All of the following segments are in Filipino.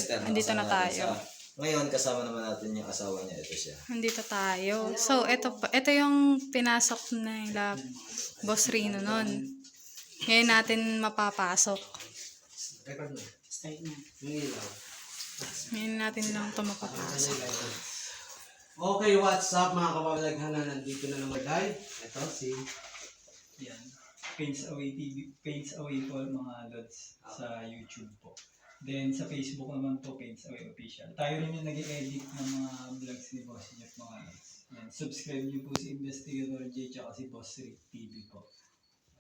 mister. Andito na Nakasama natin tayo. Ngayon, kasama naman natin yung asawa niya. Ito siya. Andito tayo. So, ito yung pinasok nila Boss Rino nun. Ngayon natin mapapasok. Record mo. Start na. Ngayon natin lang ito mapapasok. Okay, what's up mga kababalaghan na nandito na naman tayo. Ito si Yan. Paints Away TV, Paints Away po mga lods sa YouTube po. Then sa Facebook naman po, Paints Away Official. Tayo rin yung nag-edit ng mga vlogs ni Boss Jeff mga lods. Yan. Subscribe niyo po si Investigator J tsaka si Boss Rick TV po.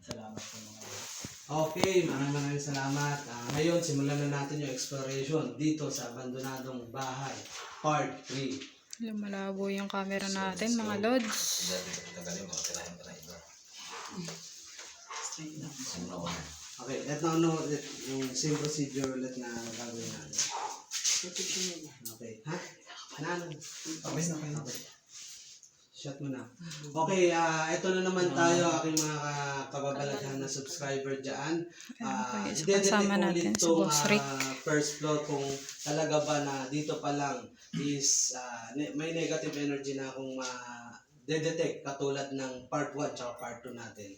Salamat po mga lods. Okay, maraming salamat. Ngayon, simulan na natin yung exploration dito sa abandonadong bahay, part 3. Lumalabo yung camera natin, mga lods. Tagalin mo. Tirahin pa na ito. Simula ko na. Okay, ito yung same procedure ulit na gagawin natin. Okay, ha? Okay na kayo. Okay. Shut mo na. Okay, ito na naman tayo, aking mga kababalaghan na subscriber dyan. Kasama natin si Boss Rick. First floor kung talaga ba na dito pa lang is may negative energy na akong ma-detect katulad ng part 1 at part 2 natin.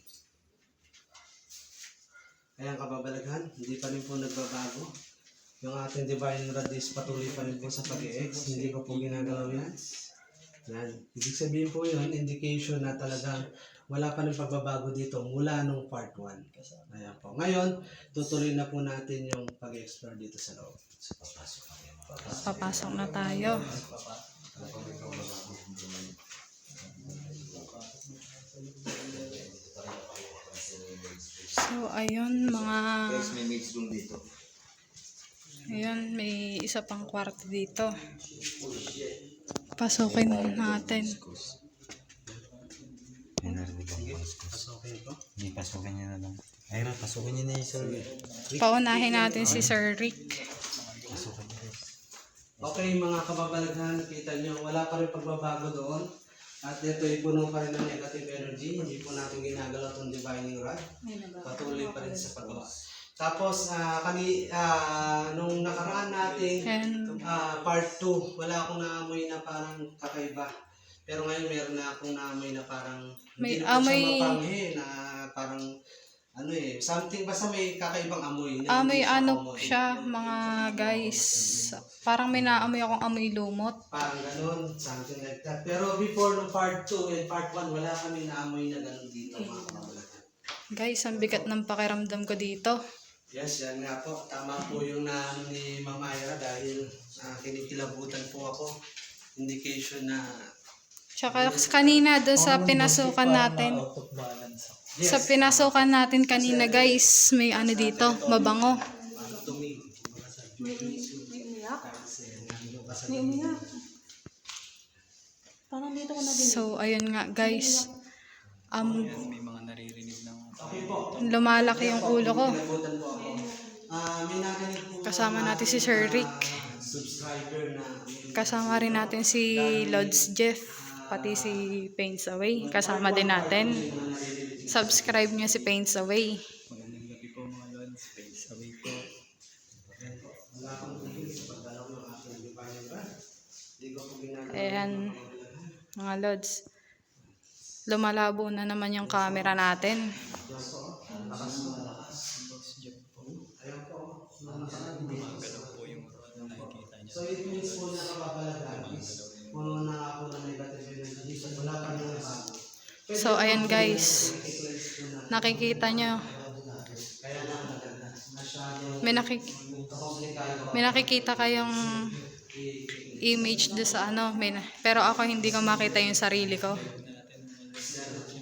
Kaya ang kababalaghan, hindi pa rin po nagbabago. Yung ating divine rod is patuloy pa rin po sa pag-ex. Hindi ko po ginagalaw yan. Yan. Ibig sabihin po yun, indication na talagang wala pa rin pagbabago dito mula nung part 1. Ayan po. Ngayon, tutuloy na po natin yung pag-explore dito sa loob. So, Papasok na tayo. So, ayun mga... Guys, may mix room dito. Ayun, may isa pang kwarto dito. Pasukin natin. May narinig ang kuskus. Pasukin ito. Hindi, pasukin niya na lang. Ayun, pasukin niya na yung sir. Paunahin natin si Sir Rick. Pasukin niya rin. Okay mga kababalaghan, kita nyo, wala pa rin pagbabago doon. At ito ay puno pa rin ng negative energy. Hindi po natin ginagalaw itong divining rod. Patuloy pa rin sa paggawa. Tapos, nung nakaraan natin, part 2, wala akong naamoy na parang kakaiba. Pero ngayon meron na akong naamoy na parang May hindi na po siya amoy- mapanghi na parang something basta may kakaibang amoy. na May hindi siya ano common. siya, mga guys. Parang may naamoy akong amoy lumot. Parang ganun, something like that. Pero before ng part 2 and part 1, wala kami naamoy na ganun dito mga kababalaghan. Guys, ang bigat ng pakiramdam ko dito. Yes, yan nga po. Tama po yung naano ni Ma'am Ira dahil kinikilabutan po ako. Indication na Tsaka kanina doon sa pinasukan natin. Out of balance ako. Sa pinasukan natin kanina guys, may ano dito, mabango. parang tumig. May umiyak. Parang dito ko na din. So, ayun nga guys. May mga naririnig ng Okay po. Lumalaki yung ulo ko. Kinikilabutan po ako. May narinig po Kasama natin si Sir Rick. Subscriber na Kasama rin natin si Lods Jeff, pati si Paints Away. Kasama din natin. Subscribe niyo si Paints Away. magandang gabi po mga lods. Paints Away po. wala akong tingin sa pagdalaw ng aking divine rod. Hindi ko po ginagawa. Ayan, mga Lods. Lumalabo na naman yung camera natin. Ayan po. Galaw po yung rod na nakikita niyo. So it means po na kapapalagan is puno na ako ng negative energy. So wala pa rin na bago. So, ayan guys. Nakikita nyo. Kaya na maganda. Masyado May nakikita kayong image do sa ano. Pero ako hindi ko makita yung sarili ko.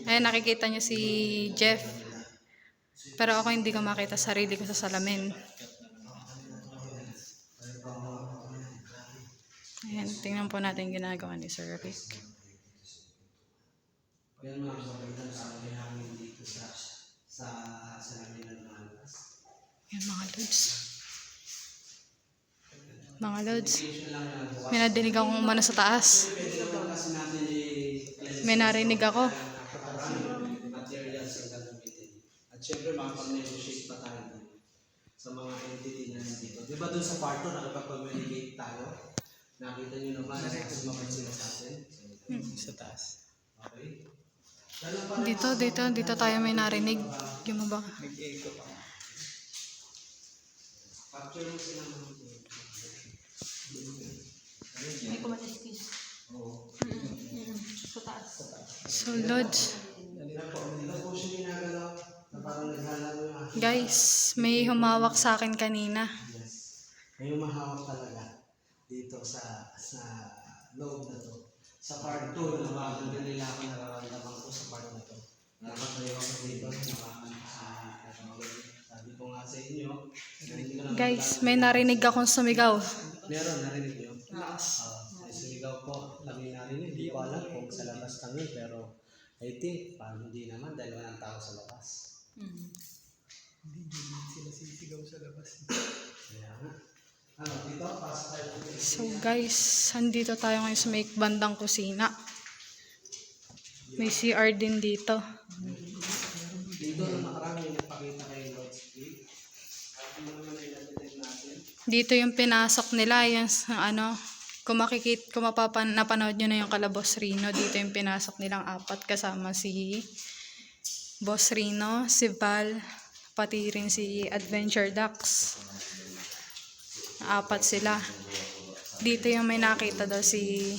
Ayan, nakikita nyo si Jeff. Pero ako hindi ko makita sarili ko sa salamin. Ayan, tingnan po natin ginagawa ni Sir Rick. Yan mga magandang sa may hangin dito sa salamin ng malas. Ayan mga Lods. Mga Lods. May nadinig akong umano sa taas. Pwede naman kasi natin May narinig ako. materials ang gagamitin. At syempre makapag-negotiate pa tayo. sa mga entity na nandito. Di ba doon sa kwarto nakipag-communicate tayo? Nakita nyo naman, sumabay sila sa atin. Sa taas. Okay. Ganun pa rin Dito tayo may narinig. Yung ba? Nag-echo pa. capture mo sila mga May kumaliskis. Oo. Sa taas. So, Lods. Ito po siya ginagalaw na parang naghalalo yung aking. Guys, may humawak sa akin kanina. Yes. May umahawak talaga dito sa loob na to. Sa part 2, nabago din nila ako nararamdaman ko sa part na to. Nakatayo ako dito, sabi ko nga sa inyo, na hindi ko naman Guys, may narinig akong sumigaw. meron, narinig nyo? May sumigaw po, lang yung narinig. Hindi ko alam kung sa labas lang yun, pero I think, parang hindi naman dahil walang tao sa labas. Hindi sila sisigaw sa labas. Kaya nga. Dito, pasok tayo. So guys, andito tayo ngayon sa may bandang kusina. May CR din dito. Dito na makarami nagpakita kayo Lord's Gate. At ano naman ay natinig natin. Dito yung pinasok nila, yung ano, kung napanood nyo na yung kala Boss Rino, dito yung pinasok nilang 4 kasama si Boss Rino, si Val, pati rin si Adventure Ducks. 4 sila. Dito yung may nakita daw si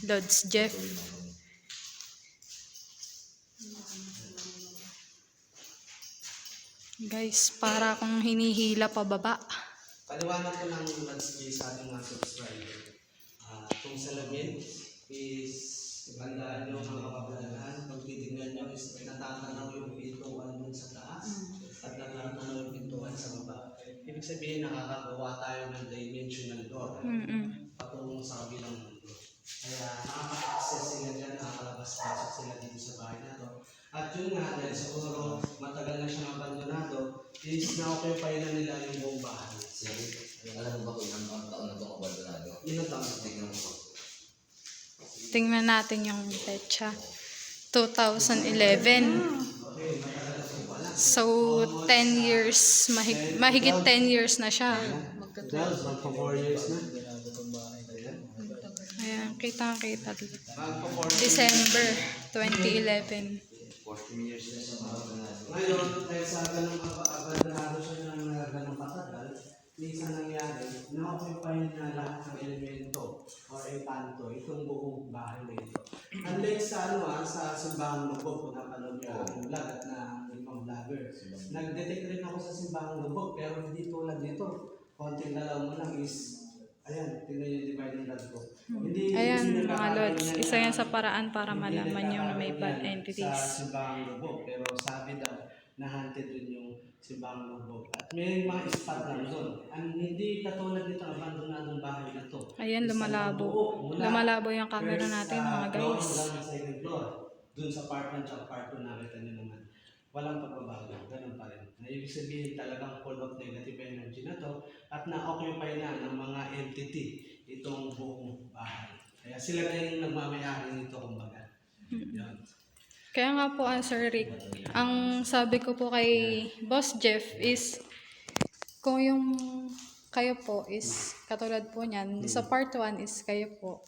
Lods Jeff. Guys, para akong hinihila pababa. Paliwanag ko lang yung Lord's Gate sa ating mga subscriber. Kung salamin is ibandaan nyo mga kababalaghan. Pag titignan nyo is natatanaw yung pintuan dun sa taas at natatanaw yung pintuan sa baba. Ibig sabihin nakakagawa tayo ng dimensional door patungong sa kabilang mundo. Kaya nakaka-access sila dyan, nakakalabas-pasok sila dito sa bahay na to. At yun nga, dahil siguro matagal na siyang abandonado, is na-occupy na nila yung buong bahay. Alam mo ba kung ilang taon na itong abandonado? Ilang taon na Tingnan mo po. Tingnan natin yung petsa. 2011. So, 10 years, mahigit 10 years na siya. Well, magpa 4 years na. Ayan, kita dito. Magpa 4 December 2011. 14 years na siya abandonado. Ngayon, dahil sa ganang abandonado siya ng ganang katagal, minsan nangyari, na-occupy na lahat ng elemento or encanto itong buong bahay na ito. Unlike sa sa simbahang lubog, kung napanood niyo ang vlog at na ibang vlogger, nag-detect rin ako sa simbahang lubog, pero hindi tulad nito. Konting dalaw mo lang is, ayan, tingnan yung dividing rod ko. Ayan mga lods, isa yan sa paraan para malaman nyo na may bad Sa entities. simbahang lubog, pero sabi daw, na-hunted rin yung simbahang lubog. At may mga spot lang doon. Hindi katulad nito abandonadong bahay na to. Ayan, lumalabo. Lumalabo yung camera natin mga guys. Hanggang second floor. Doon sa part 1 at part 2 nakita nyo naman. Walang pagbabago. Ganun pa rin. Na ibig sabihin talagang full of negative energy na to at na-occupy na ng mga entity itong buong bahay. Kaya sila na yung nagmamayari nito kumbaga. Yan. Kaya nga po, Sir Rick, ang sabi ko po kay Boss Jeff is, kung yung kayo po is, katulad po niyan, sa part 1 is kayo po.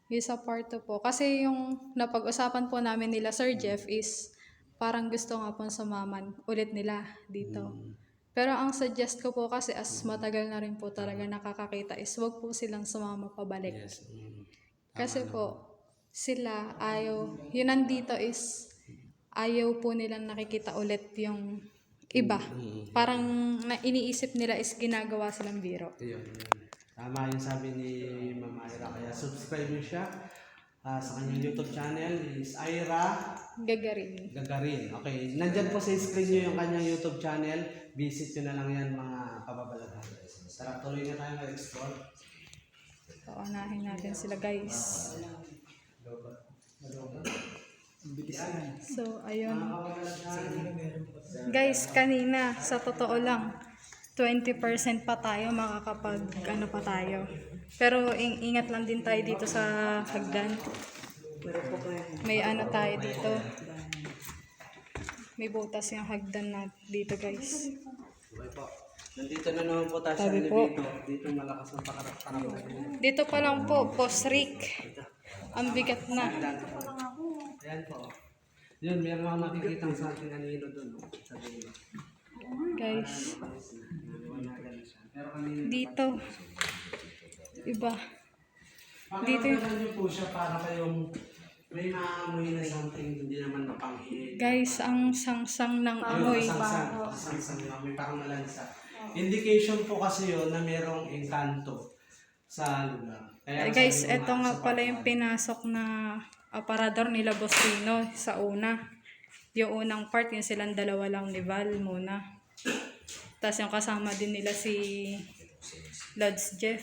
Yung sa part 2 po. Kasi yung napag-usapan po namin nila Sir Jeff is, parang gusto nga po sumaman ulit nila dito. Pero ang suggest ko po kasi as matagal na rin po talaga nakakakita is, wag po silang sumama pabalik. Yes. Kasi po, sila ayaw, yun nandito is ayaw po nilang nakikita ulit yung iba. Parang iniisip nila is ginagawa silang biro. Yun. Tama yung sabi ni Ma'am Ira. Kaya subscribe nyo siya sa kanyang YouTube channel is Ira Gagarin. Gagarin. Okay, nandyan po sa screen nyo yung kanyang YouTube channel. Visit nyo na lang yan mga kababalaghan. Tara, tuloy na tayo mag-explore. Paunahin natin sila guys. So, ayun. Guys, kanina, sa totoo lang, 20% pa tayo makakapag ano pa tayo. Pero ingat lang din tayo dito sa hagdan. May ano tayo dito. May butas yung hagdan na dito guys. Nandito na naman po tayo sa Tabi po. elevator. Dito malakas ang pakarak-karak natin. Dito pa lang po, Boss Rick. Ang bigat na. Ayan po. Yun, meron akong nakikita sa ating anino doon. Sa dulo. Guys, Naliwanagan na siya. Pero kanina, dito. Iba. dito nyo po siya para kayong may maamoy na something hindi naman napanghilig. Guys, ang sangsang ng amoy. Sangsang ng amoy, parang malansa. Indication po kasi yun na merong engkanto sa lugar. Kaya Guys, sabi ko eto nga sa pala yung pinasok na aparador nila Boss Rino sa una. Yung unang part, yung silang dalawa lang ni Val muna. Tapos yung kasama din nila si Lods Jeff.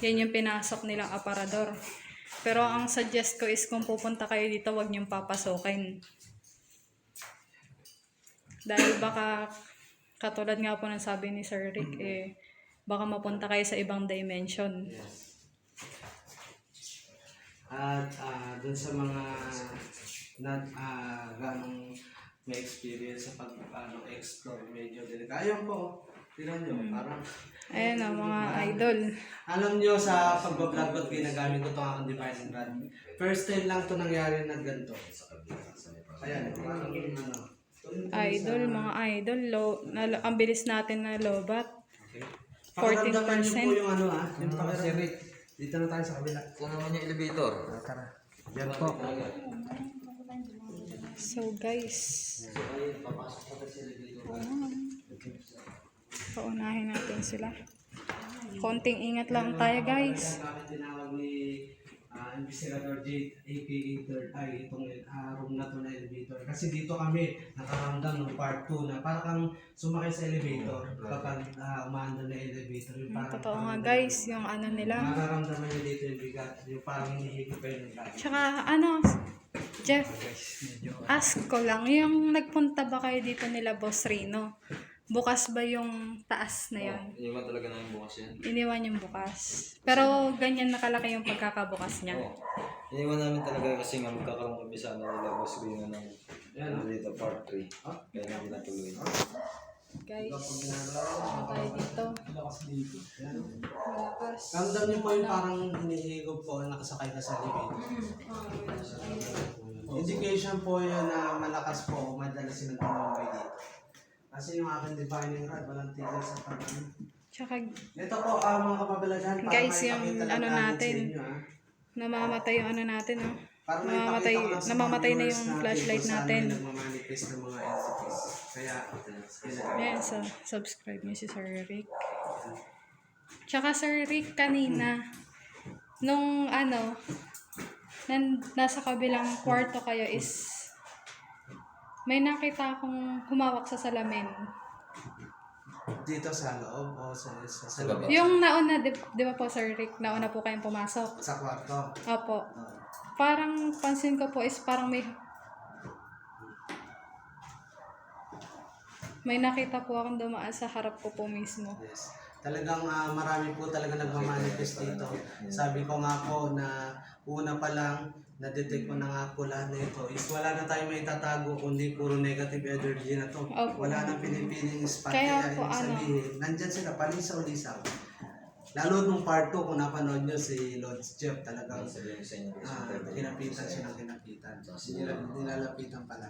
Yan yung pinasok nilang aparador. Pero ang suggest ko is kung pupunta kayo dito, wag niyong papasokin. Dahil baka, katulad nga po ng sabi ni Sir Rick, baka mapunta kayo sa ibang dimension. Yes. At dun sa mga ganong may experience sa pag-explore, medyo delikado. Ayun po, tignan nyo, parang Ayan o, mga idol. alam nyo sa pag-vlog ko, ginagamit ko itong akong device rod. First time lang ito nangyari na ganito. Ayan, parang Idol, mga idol. Ang bilis natin na lobat. Okay. Pakiramdaman nyo po 14%. yung yung pakiramdam. Dito na tayo sa kabila. Kung naman yung elevator. Tara. Yan po. So guys, paunahin natin sila. Konting ingat lang tayo guys. Bakit tinawag ni Investigator Jade, aka Third Eye, itong room na to na elevator. Kasi dito kami nakaramdam ng part 2 na parang sumakay sa elevator kapag umaandar na elevator. Yung parang, Totoo nga guys, yung ano nila. nararamdaman niyo dito yung bigat, yung parang hinihigit pa yung bigat. Tsaka ano, Jeff, ask ko lang, yung nagpunta ba kayo dito nila Boss Rino? Bukas ba yung taas na yun? Iniwan talaga namin bukas yan. Iniwan yung bukas. Pero ganyan nakalaki yung pagkakabukas niya. Oo. Iniwan namin talaga kasi nga magkakaroon kami sana nila Boss Rino ng dito part 3. Kaya hindi natuloy. Guys, ano tayo dito? Lakas dito. Malakas. Ramdam niyo po yung parang hinihigop po nakasakay ka sa elevator. Indication po yun na malakas po, madalas silang tumambay dito. Kasi yung aking defining rod, walang tigil sa pagano. Tsaka Ito po, mga kababalaghan, para Guys, yung maipakita lang ano natin, sa inyo, namamatay yung ano natin, oh. Para Namamatay, maipakita ko lang sa namamatay mga na viewers yung flashlight kung saan natin. may nagmamanifest ng mga entities. Kaya, Ayan, so, subscribe niyo si Sir Rick. Tsaka Sir Rick, kanina, nung ano, nasa kabilang kwarto kayo is, may nakita akong humawak sa salamin. dito sa loob o sa baba. Yung nauna, di ba po Sir Rick, nauna po kayong pumasok? sa kwarto. Opo. Parang pansin ko po is parang may nakita po akong dumaan sa harap ko po mismo. Yes. Talagang marami po talaga nagmamanifest dito. Sabi ko nga po na una pa lang, na-detect ko na nga po lahat na ito is wala na tayong may tatago kundi puro negative energy na to. Opo. Wala nang pinipiling spot. Kaya po, ibig sabihin, nandyan sila, palisaw-lisaw. Lalo nung part 2, kung napanood nyo si Lods Jeff, talagang Sabihin ko sa inyo. kinapitan siya ng kinapitan. Nilalapitan pala.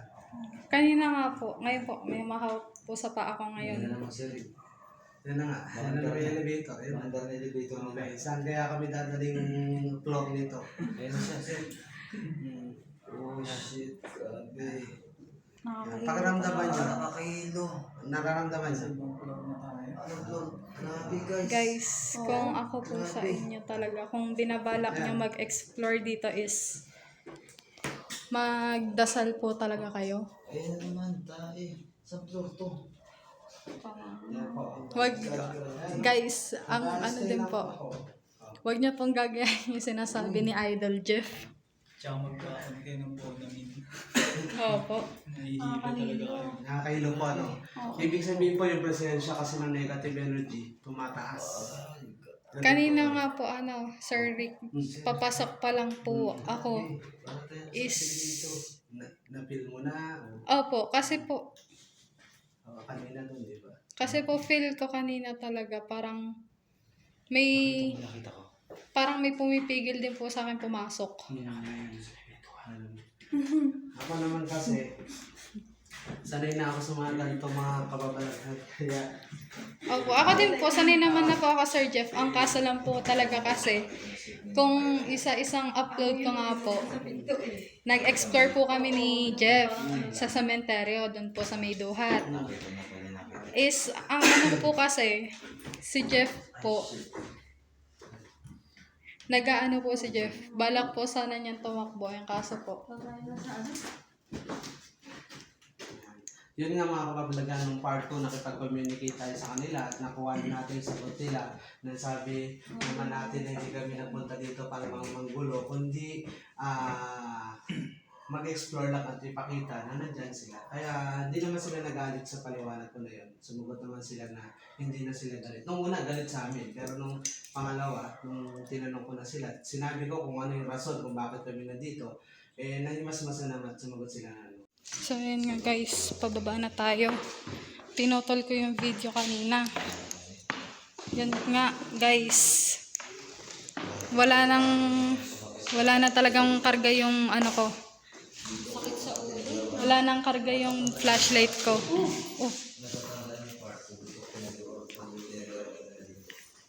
Kanina nga po, ngayon po, may mahawak po sa paa ko ngayon. Yan naman sir. Yan na nga, yan na may elevator. Yan. Mandar na elevator nila. Okay, saan kaya kami dadaling floor nito? Ayun na siya sir. Oh shit. Grabe. Pakiramdaman nyo, Nakakahilo. nararamdaman nyo. Ano Lord? Grabe guys. Guys, kung ako po sa inyo talaga, kung binabalak niyo mag-explore dito is magdasal po talaga kayo. Ayun na naman tayo. Sa floor to. Wag, guys, ang ano din po, wag niyo pong gagayahin yung sinasabi ni Idol Jeff. Tsaka magkaroon kayo ng bonamin. Opo. Nahihilo talaga kayo. Nakakahilo po, ano? Ibig sabihin po yung presensya kasi ng negative energy, tumataas. Kanina nga po, Sir Rick, papasok pa lang po ako is, Na-feel mo na, opo, kasi po, kanina dun, di ba? Kasi po feel ko kanina talaga parang may Nakita ko. parang may pumipigil din po sa akin pumasok. Ako naman kasi, sanay na ako sa mga ganito mga kababalaghan. Kaya, Opo, ako din po, sanay naman na po ako, Sir Jeff. Ang kaso lang po talaga kasi, kung isa-isang upload ko nga po, nag-explore po kami ni Jeff sa sementeryo, doon po sa May Duhat. Is, ang ano po kasi, si Jeff po, nag-aano po si Jeff, balak po sana niyang tumakbo, yung kaso po. yun nga mga kababalagan, nung part 2, nakipag-communicate tayo sa kanila at nakuha natin yung sagot nila na sabi naman natin na hindi kami nagpunta dito para manggulo, kundi mag-explore lang at ipakita na nandyan sila. Kaya hindi naman sila nagalit sa paliwanag ko na yun. Sumugot naman sila na hindi na sila galit. Nung una, galit sa amin. Pero nung pangalawa, nung tinanong ko na sila, sinabi ko kung ano yung rason kung bakit kami nandito, nahimas-masa naman at sumagot sila na ano. So, yun nga guys, pababa na tayo. Pinotol ko yung video kanina. Yan nga guys. Wala na talagang karga yung ano ko. Wala nang karga yung flashlight ko. Oh.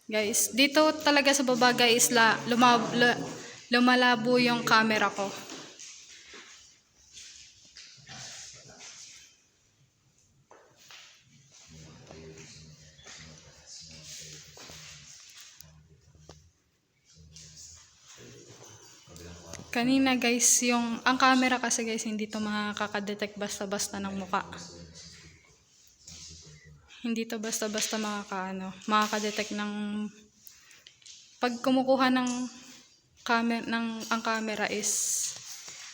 Guys, dito talaga sa baba guys, lumalabo yung camera ko. Kanina guys, ang camera kasi guys, hindi to makaka-detect basta-basta ng muka. Hindi to basta-basta makaka-detect ng pag kumukuha ng ang camera is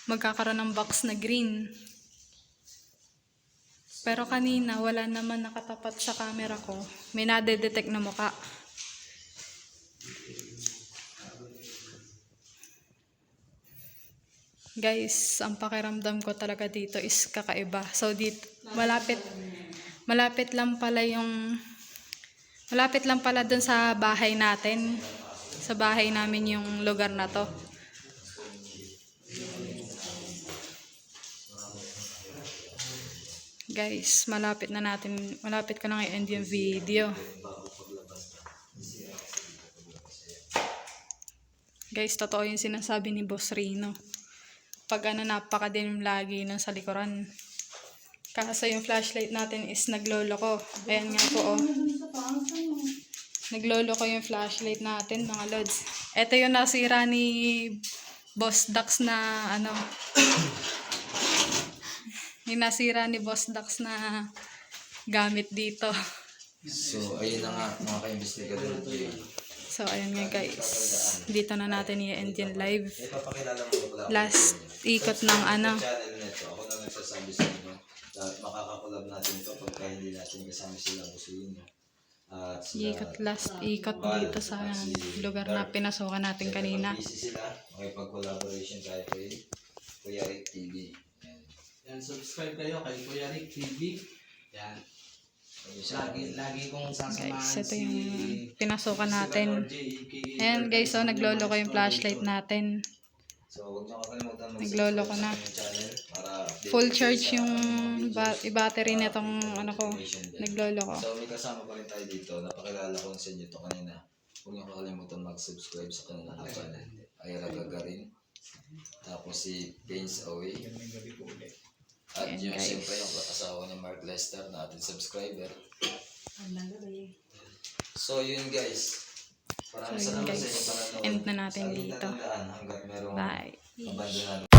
magkakaroon ng box na green. Pero kanina wala naman nakatapat sa camera ko. May nade-detect na muka. Guys, ang pakiramdam ko talaga dito is kakaiba. So dito malapit lang pala dun sa bahay natin. Sa bahay namin yung lugar na to. Guys, malapit ko na i-end yung video. Guys, totoo yung sinasabi ni Boss Rino. Pag napakadilim lagi nun sa likuran. Kaso yung flashlight natin is nagloloko. Ayan nga po, oh. Nagloloko yung flashlight natin, mga lods. Ito yung nasira ni Boss Dax na yung nasira ni Boss Dax na gamit dito. So, ayun na nga mga ka-investigador Jay. So, ayun nga guys. Dito na natin i-end yung live. Ipapakilala mo ko lang. Last ikot ng Channel nito, ako na nagsasabi sa inyo. Makakakulab natin ito pagka hindi natin kasama sila gustuin nyo. Last ikot dito sa lugar na pinasukan natin kanina. Busy sila, makipag-collaboration tayo kay Kuya Rick TV. Yan, subscribe kayo kay Kuya Rick TV. Yan. Lagi kong sasamahan Guys, ito yung pinasukan natin. Ayan guys, so nagloloko yung flashlight natin. So, huwag niyo kakalimutan Nagloloko na. channel para Full charge yung battery nitong ko. Nagloloko. So, may kasama pa rin tayo dito. Napakilala ko sa inyo ito kanina. Huwag niyo kakalimutan mag-subscribe sa kanilang channel. Ayala Gagarin. Tapos si Pains Away. At Ayan, yung guys. siyempre yung asawa ni Mark Lester na ating subscriber. So yun guys. Maraming So, yun, salamat sa guys. inyong panonood. End na natin Laging dito. tatandaan hanggat merong Bye. abandonado.